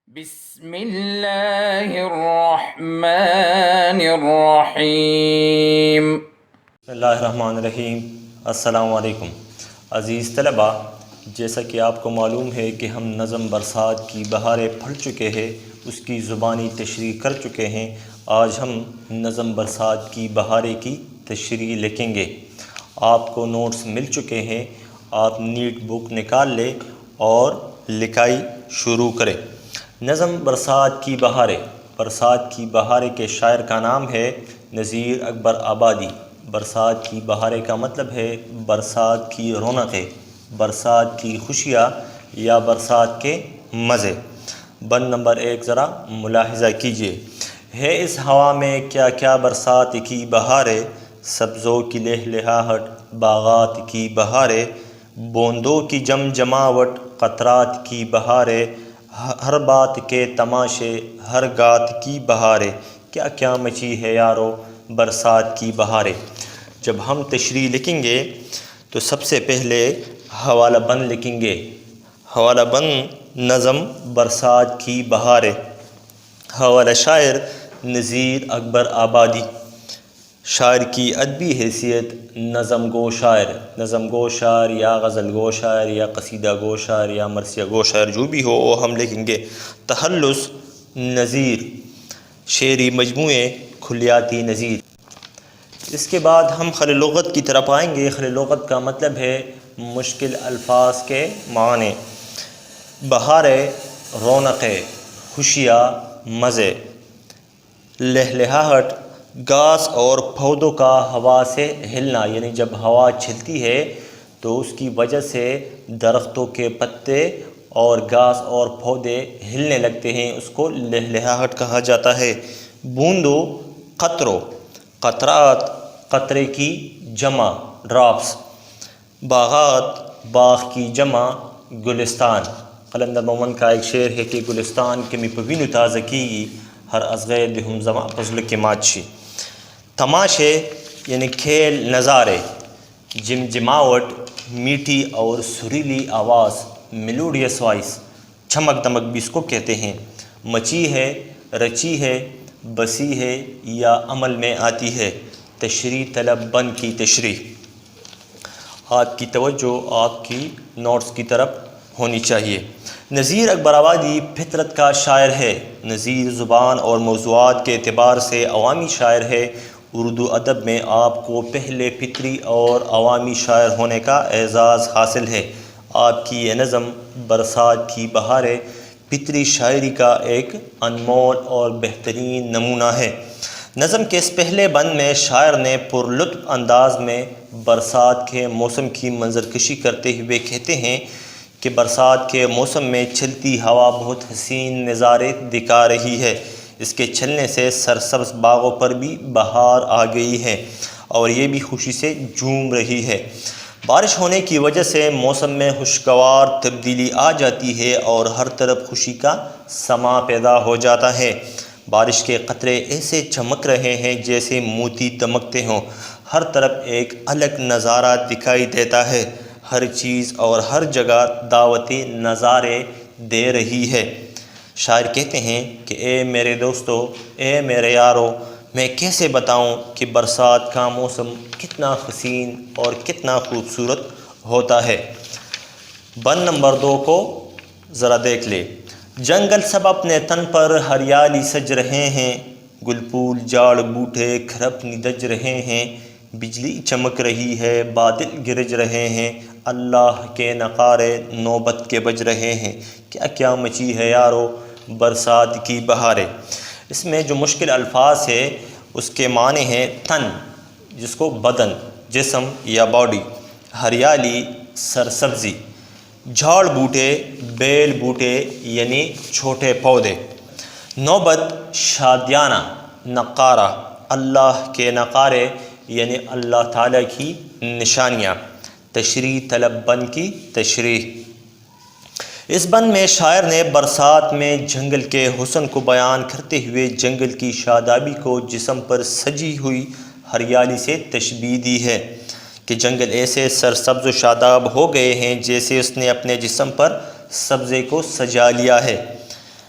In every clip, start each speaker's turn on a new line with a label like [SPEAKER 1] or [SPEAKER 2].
[SPEAKER 1] بسم اللہ الرحمن الرحیم۔
[SPEAKER 2] بسم اللہ الرحمن الرحیم۔ السلام علیکم عزیز طلباء، جیسا کہ آپ کو معلوم ہے کہ ہم نظم برسات کی بہاریں پڑھ چکے ہیں، اس کی زبانی تشریح کر چکے ہیں۔ آج ہم نظم برسات کی بہاریں کی تشریح لکھیں گے۔ آپ کو نوٹس مل چکے ہیں، آپ نیٹ بک نکال لیں اور لکھائی شروع کریں۔ نظم برسات کی بہاریں۔ برسات کی بہاریں کے شاعر کا نام ہے نذیر اکبر آبادی۔ برسات کی بہاریں کا مطلب ہے برسات کی رونقیں، برسات کی خوشیاں یا برسات کے مزے۔ بند نمبر 1 ذرا ملاحظہ کیجیے۔ ہے اس ہوا میں کیا کیا برسات کی بہاریں، سبزوں کی لہلہاہٹ باغات کی بہاریں، بوندوں کی جمجماوٹ قطرات کی بہاریں، ہر بات کے تماشے ہر گات کی بہاریں، کیا کیا مچی ہے یارو برسات کی بہاریں۔ جب ہم تشریح لکھیں گے تو سب سے پہلے حوالہ بند لکھیں گے۔ حوالہ بند نظم برسات کی بہاریں، حوالہ شاعر نذیر اکبر آبادی، شاعر کی ادبی حیثیت نظم گو شاعر۔ نظم گو شاعر یا غزل گو شاعر یا قصیدہ گو شاعر یا مرثیہ گو شاعر جو بھی ہو وہ ہم لکھیں گے۔ تخلص نظیر، شعری مجموعے کلیاتی نظیر۔ اس کے بعد ہم خل لغت کی طرف آئیں گے۔ خل لغت کا مطلب ہے مشکل الفاظ کے معنی۔ بہاریں رونقیں، خوشیاں مزے۔ لہلہاہٹ گھاس اور پودوں کا ہوا سے ہلنا، یعنی جب ہوا چلتی ہے تو اس کی وجہ سے درختوں کے پتے اور گھاس اور پودے ہلنے لگتے ہیں، اس کو لہلہاہٹ کہا جاتا ہے۔ بوندوں قطروں، قطرات قطرے کی جمع ڈراپس۔ باغات باغ کی جمع گلستان۔ قلندر مومن کا ایک شعر ہے کہ گلستان کے می پوینو تازہ کی ہر ازغیر دہم زما فضل کے ماچی۔ تماشے یعنی کھیل نظارے۔ جمجماوٹ میٹھی اور سریلی آواز، میلوڈیس وائس، چمک دمک بھی اس کو کہتے ہیں۔ مچی ہے، رچی ہے، بسی ہے یا عمل میں آتی ہے۔ تشریح طلب بند کی تشریح۔ آپ کی توجہ آپ کی نوٹس کی طرف ہونی چاہیے۔ نذیر اکبر آبادی فطرت کا شاعر ہے۔ نذیر زبان اور موضوعات کے اعتبار سے عوامی شاعر ہے۔ اردو ادب میں آپ کو پہلے فطری اور عوامی شاعر ہونے کا اعزاز حاصل ہے۔ آپ کی یہ نظم برسات کی بہاریں فطری شاعری کا ایک انمول اور بہترین نمونہ ہے۔ نظم کے اس پہلے بند میں شاعر نے پرلطف انداز میں برسات کے موسم کی منظرکشی کرتے ہوئے کہتے ہیں کہ برسات کے موسم میں چلتی ہوا بہت حسین نظارے دکھا رہی ہے۔ اس کے چلنے سے سرسبز باغوں پر بھی بہار آ گئی ہے اور یہ بھی خوشی سے جھوم رہی ہے۔ بارش ہونے کی وجہ سے موسم میں خوشگوار تبدیلی آ جاتی ہے اور ہر طرف خوشی کا سما پیدا ہو جاتا ہے۔ بارش کے قطرے ایسے چمک رہے ہیں جیسے موتی دمکتے ہوں۔ ہر طرف ایک الگ نظارہ دکھائی دیتا ہے۔ ہر چیز اور ہر جگہ دعوتی نظارے دے رہی ہے۔ شاعر کہتے ہیں کہ اے میرے دوستو، اے میرے یارو، میں کیسے بتاؤں کہ برسات کا موسم کتنا حسین اور کتنا خوبصورت ہوتا ہے۔ بند نمبر 2 کو ذرا دیکھ لے۔ جنگل سب اپنے تن پر ہریالی سج رہے ہیں، گل پھول جاڑ بوٹے کھرپنی دج رہے ہیں، بجلی چمک رہی ہے، بادل گرج رہے ہیں، اللہ کے نغارے نوبت کے بج رہے ہیں، کیا کیا مچی ہے یارو برسات کی بہاریں۔ اس میں جو مشکل الفاظ ہے اس کے معنی ہیں تن، جس کو بدن، جسم یا باڈی، ہریالی سرسبزی، جھاڑ بوٹے بیل بوٹے یعنی چھوٹے پودے، نوبت شادیانہ نقارہ، اللہ کے نقارے یعنی اللہ تعالیٰ کی نشانیاں۔ تشریح طلب بند کی تشریح۔ اس بند میں شاعر نے برسات میں جنگل کے حسن کو بیان کرتے ہوئے جنگل کی شادابی کو جسم پر سجی ہوئی ہریالی سے تشبیہ دی ہے کہ جنگل ایسے سرسبز و شاداب ہو گئے ہیں جیسے اس نے اپنے جسم پر سبزے کو سجا لیا ہے۔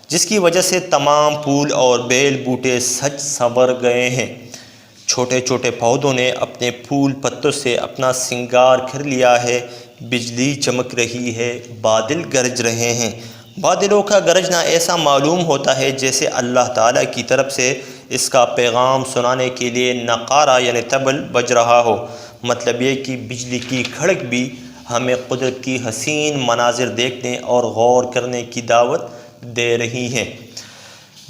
[SPEAKER 2] جس کی وجہ سے تمام پھول اور بیل بوٹے سج سنور گئے ہیں۔ چھوٹے چھوٹے پودوں نے اپنے پھول پتوں سے اپنا سنگار کر لیا ہے۔ بجلی چمک رہی ہے، بادل گرج رہے ہیں۔ بادلوں کا گرجنا ایسا معلوم ہوتا ہے جیسے اللہ تعالیٰ کی طرف سے اس کا پیغام سنانے کے لیے نقارہ یعنی طبل بج رہا ہو۔ مطلب یہ کہ بجلی کی کھڑک بھی ہمیں قدرت کی حسین مناظر دیکھنے اور غور کرنے کی دعوت دے رہی ہیں۔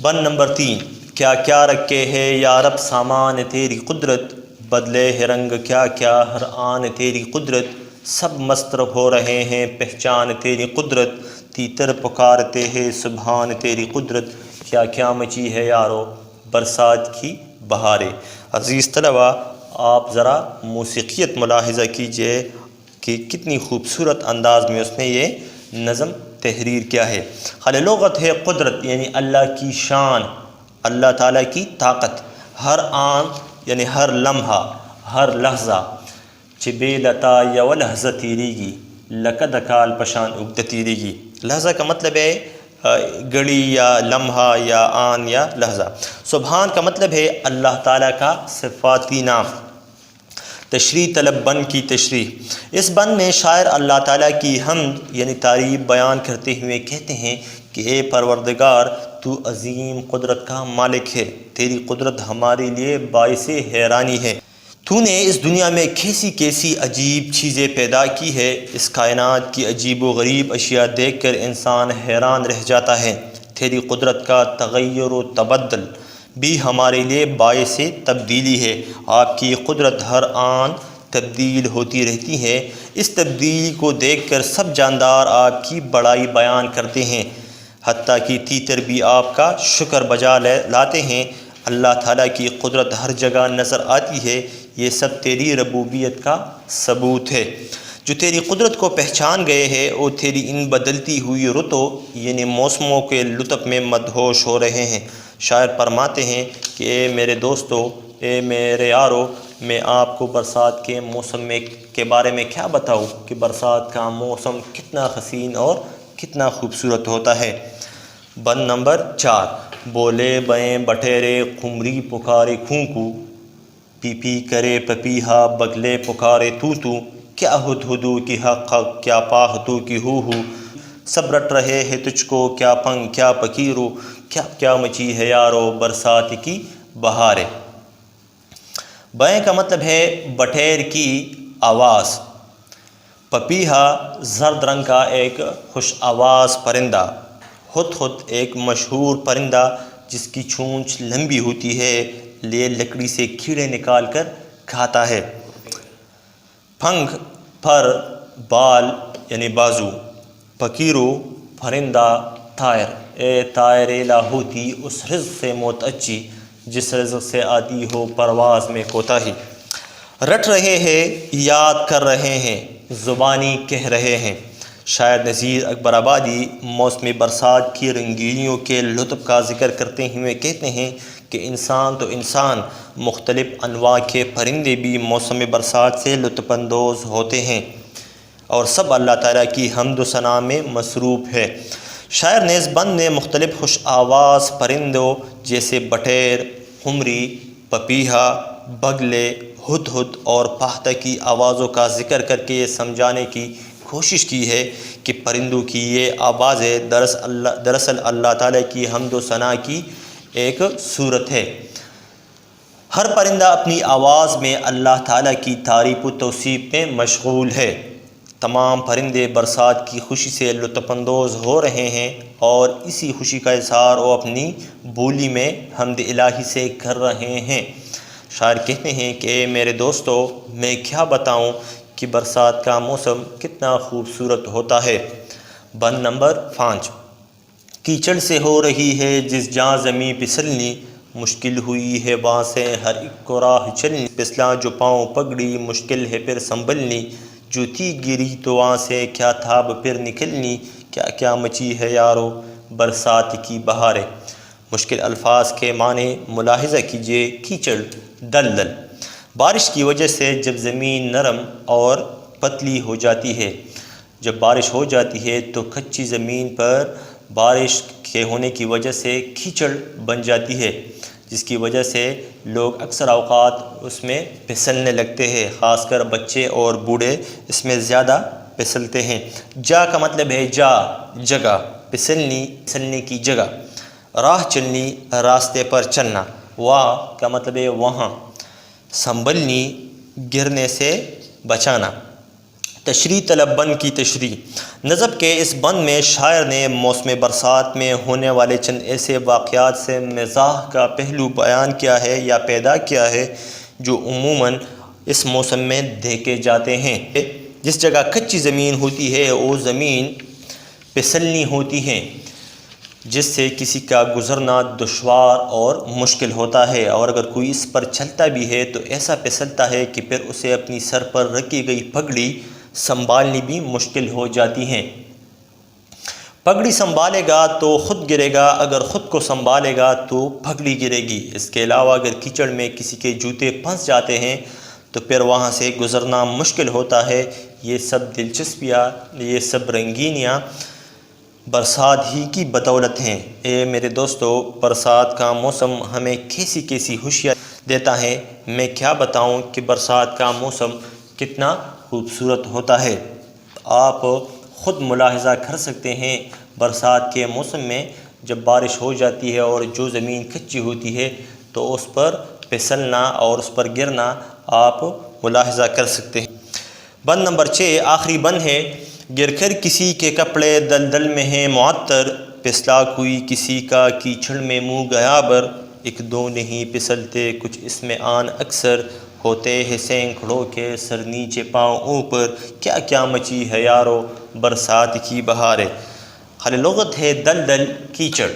[SPEAKER 2] بند نمبر 3، کیا کیا رکھے ہے یا رب سامان تیری قدرت، بدلے ہے رنگ کیا کیا ہر آن تیری قدرت، سب مسترب ہو رہے ہیں پہچان تیری قدرت، تیتر پکارتے ہیں سبحان تیری قدرت، کیا کیا مچی ہے یارو برسات کی بہاریں۔ عزیز طلبہ، آپ ذرا موسیقیت ملاحظہ کیجئے کہ کتنی خوبصورت انداز میں اس نے یہ نظم تحریر کیا ہے۔ خالی لغت ہے قدرت یعنی اللہ کی شان، اللہ تعالیٰ کی طاقت، ہر آن یعنی ہر لمحہ، ہر لحظہ، چبے لتا یا و لحظہ تیریگی لقد کال پشان اگد تیریگی۔ لحظہ کا مطلب ہے گھڑی یا لمحہ یا آن یا لحظہ۔ سبحان کا مطلب ہے اللہ تعالیٰ کا صفاتی نام۔ تشریح طلب بند کی تشریح، اس بند میں شاعر اللہ تعالیٰ کی حمد یعنی تعریف بیان کرتے ہوئے کہتے ہیں کہ اے پروردگار، تو عظیم قدرت کا مالک ہے، تیری قدرت ہمارے لیے باعث حیرانی ہے۔ تو نے اس دنیا میں کیسی کیسی عجیب چیزیں پیدا کی ہے، اس کائنات کی عجیب و غریب اشیاء دیکھ کر انسان حیران رہ جاتا ہے۔ تیری قدرت کا تغیر و تبدل بھی ہمارے لیے باعث تبدیلی ہے۔ آپ کی قدرت ہر آن تبدیل ہوتی رہتی ہے۔ اس تبدیلی کو دیکھ کر سب جاندار آپ کی بڑائی بیان کرتے ہیں، حتیٰ کہ تیتر بھی آپ کا شکر بجا لاتے ہیں۔ اللہ تعالیٰ کی قدرت ہر جگہ نظر آتی ہے، یہ سب تیری ربوبیت کا ثبوت ہے۔ جو تیری قدرت کو پہچان گئے ہیں وہ تیری ان بدلتی ہوئی رتوں یعنی موسموں کے لطف میں مدہوش ہو رہے ہیں۔ شاعر فرماتے ہیں کہ اے میرے دوستو، اے میرے یارو، میں آپ کو برسات کے موسم کے بارے میں کیا بتاؤں کہ برسات کا موسم کتنا حسین اور کتنا خوبصورت ہوتا ہے۔ بند نمبر 4، بولے بیں بٹیرے قمری پکارے کھونکو، پی پی کرے پپیہا بگلے پکارے تو، کیا ہدہدو کی حق حق کیا پاہتو کی ہو، سب رٹ رہے ہیں تجھ کو کیا پنگ کیا پکیرو، کیا کیا مچی ہے یارو برسات کی بہاریں۔ بیں کا مطلب ہے بٹیر کی آواز۔ پپیہا زرد رنگ کا ایک خوش آواز پرندہ۔ ہدہد ایک مشہور پرندہ جس کی چونچ لمبی ہوتی ہے، یہ لکڑی سے کیڑے نکال کر کھاتا ہے۔ پھنگ پر بال یعنی بازو۔ پکیرو پرندہ طائر، اے طائر لاہوتی اس رزق سے موت اچی جس رزق سے آتی ہو پرواز میں کوتاہی۔ رٹ رہے ہیں یاد کر رہے ہیں، زبانی کہہ رہے ہیں۔ شاعر نذیر اکبر آبادی موسم برسات کی رنگینیوں کے لطف کا ذکر کرتے ہوئے کہتے ہیں کہ انسان تو انسان، مختلف انواع کے پرندے بھی موسم برسات سے لطف اندوز ہوتے ہیں اور سب اللہ تعالیٰ کی حمد و ثنا میں مصروف ہے۔ شاعر نے اس بند میں مختلف خوش آواز پرندوں جیسے بٹیر، قمری، پپیہا، بگلے، ہدہد اور پاہتا کی آوازوں کا ذکر کر کے یہ سمجھانے کی کوشش کی ہے کہ پرندوں کی یہ آوازیں دراصل اللہ تعالیٰ کی حمد و ثنا کی ایک صورت ہے۔ ہر پرندہ اپنی آواز میں اللہ تعالیٰ کی تعریف و توصیف میں مشغول ہے۔ تمام پرندے برسات کی خوشی سے لطف اندوز ہو رہے ہیں اور اسی خوشی کا اظہار وہ اپنی بولی میں حمد الہی سے کر رہے ہیں۔ شاعر کہتے ہیں کہ اے میرے دوستو، میں کیا بتاؤں کہ برسات کا موسم کتنا خوبصورت ہوتا ہے۔ بند نمبر 5، کیچڑ سے ہو رہی ہے جس جہاں زمیں پھسلنی، مشکل ہوئی ہے وہاں سے ہر ایک کو راہ چلنی، پھسلا جو پاؤں پگڑی مشکل ہے پھر سنبھلنی، جو تھی گری تو وہاں سے کیا تھا پھر نکلنی، کیا کیا مچی ہے یارو برسات کی بہاریں۔ مشکل الفاظ کے معنی ملاحظہ کیجیے۔ کیچڑ دلدل، بارش کی وجہ سے جب زمین نرم اور پتلی ہو جاتی ہے، جب بارش ہو جاتی ہے تو کچی زمین پر بارش کے ہونے کی وجہ سے کیچڑ بن جاتی ہے، جس کی وجہ سے لوگ اکثر اوقات اس میں پھسلنے لگتے ہیں، خاص کر بچے اور بوڑھے اس میں زیادہ پھسلتے ہیں۔ جا کا مطلب ہے جا، جگہ، پھسلنے کی جگہ۔ راہ چلنی، راستے پر چلنا۔ واہ کا مطلب ہے وہاں۔ سنبھلنی، گرنے سے بچانا۔ تشریح طلب بند کی تشریح۔ نظم کے اس بند میں شاعر نے موسم برسات میں ہونے والے چند ایسے واقعات سے مزاح کا پہلو بیان کیا ہے یا پیدا کیا ہے جو عموماً اس موسم میں دیکھے جاتے ہیں۔ جس جگہ کچی زمین ہوتی ہے وہ زمین پھسلنی ہوتی ہے، جس سے کسی کا گزرنا دشوار اور مشکل ہوتا ہے، اور اگر کوئی اس پر چلتا بھی ہے تو ایسا پھسلتا ہے کہ پھر اسے اپنی سر پر رکھی گئی پگڑی سنبھالنی بھی مشکل ہو جاتی ہیں۔ پگڑی سنبھالے گا تو خود گرے گا، اگر خود کو سنبھالے گا تو پگڑی گرے گی۔ اس کے علاوہ اگر کیچڑ میں کسی کے جوتے پھنس جاتے ہیں تو پھر وہاں سے گزرنا مشکل ہوتا ہے۔ یہ سب دلچسپیاں، یہ سب رنگینیاں برسات ہی کی بدولت ہیں۔ اے میرے دوستو، برسات کا موسم ہمیں کیسی کیسی خوشیاں دیتا ہے۔ میں کیا بتاؤں کہ برسات کا موسم کتنا خوبصورت ہوتا ہے۔ آپ خود ملاحظہ کر سکتے ہیں، برسات کے موسم میں جب بارش ہو جاتی ہے اور جو زمین کچی ہوتی ہے تو اس پر پھسلنا اور اس پر گرنا آپ ملاحظہ کر سکتے ہیں۔ بند نمبر 6 آخری بند ہے۔ گر کر کسی کے کپڑے دلدل میں ہیں معطر، پھسلا کوئی کسی کا کیچڑ میں منہ گیا بر، ایک دو نہیں پھسلتے کچھ اس میں آن اکثر، ہوتے ہیں سینکڑوں کے سر نیچے پاؤں اوپر، کیا کیا مچی ہے یارو برسات کی بہاریں۔ خالی لغت ہے دلدل کیچڑ،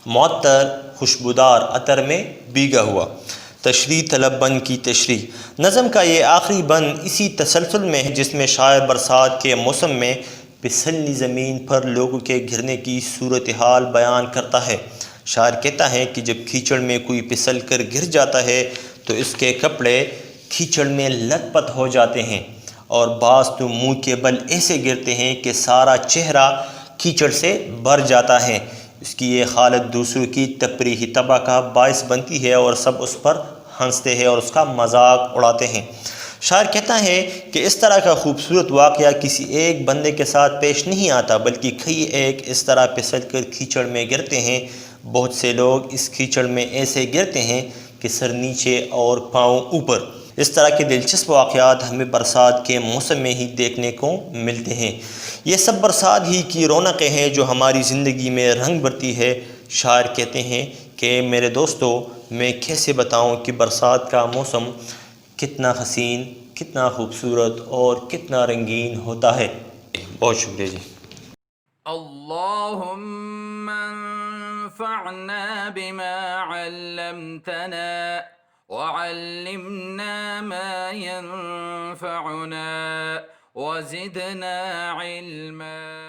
[SPEAKER 2] معطر خوشبودار عطر میں بھیگا ہوا۔ تشریح طلب بند کی تشریح۔ نظم کا یہ آخری بند اسی تسلسل میں ہے جس میں شاعر برسات کے موسم میں پھسلنی زمین پر لوگوں کے گرنے کی صورتحال بیان کرتا ہے۔ شاعر کہتا ہے کہ جب کیچڑ میں کوئی پھسل کر گر جاتا ہے تو اس کے کپڑے کیچڑ میں لت پت ہو جاتے ہیں، اور بعض تو منہ کے بل ایسے گرتے ہیں کہ سارا چہرہ کیچڑ سے بھر جاتا ہے۔ اس کی یہ حالت دوسروں کی تفریحی طبع کا باعث بنتی ہے اور سب اس پر ہنستے ہیں اور اس کا مذاق اڑاتے ہیں۔ شاعر کہتا ہے کہ اس طرح کا خوبصورت واقعہ کسی ایک بندے کے ساتھ پیش نہیں آتا، بلکہ کئی ایک اس طرح پھسل کر کیچڑ میں گرتے ہیں۔ بہت سے لوگ اس کیچڑ میں ایسے گرتے ہیں کہ سر نیچے اور پاؤں اوپر۔ اس طرح کے دلچسپ واقعات ہمیں برسات کے موسم میں ہی دیکھنے کو ملتے ہیں۔ یہ سب برسات ہی کی رونقیں ہیں جو ہماری زندگی میں رنگ بھرتی ہے۔ شاعر کہتے ہیں کہ میرے دوستو، میں کیسے بتاؤں کہ برسات کا موسم کتنا حسین، کتنا خوبصورت اور کتنا رنگین ہوتا ہے۔ بہت شکریہ جی۔
[SPEAKER 1] اللهم انفعنا بما علمتنا وعلمنا ما ينفعنا وزدنا علما۔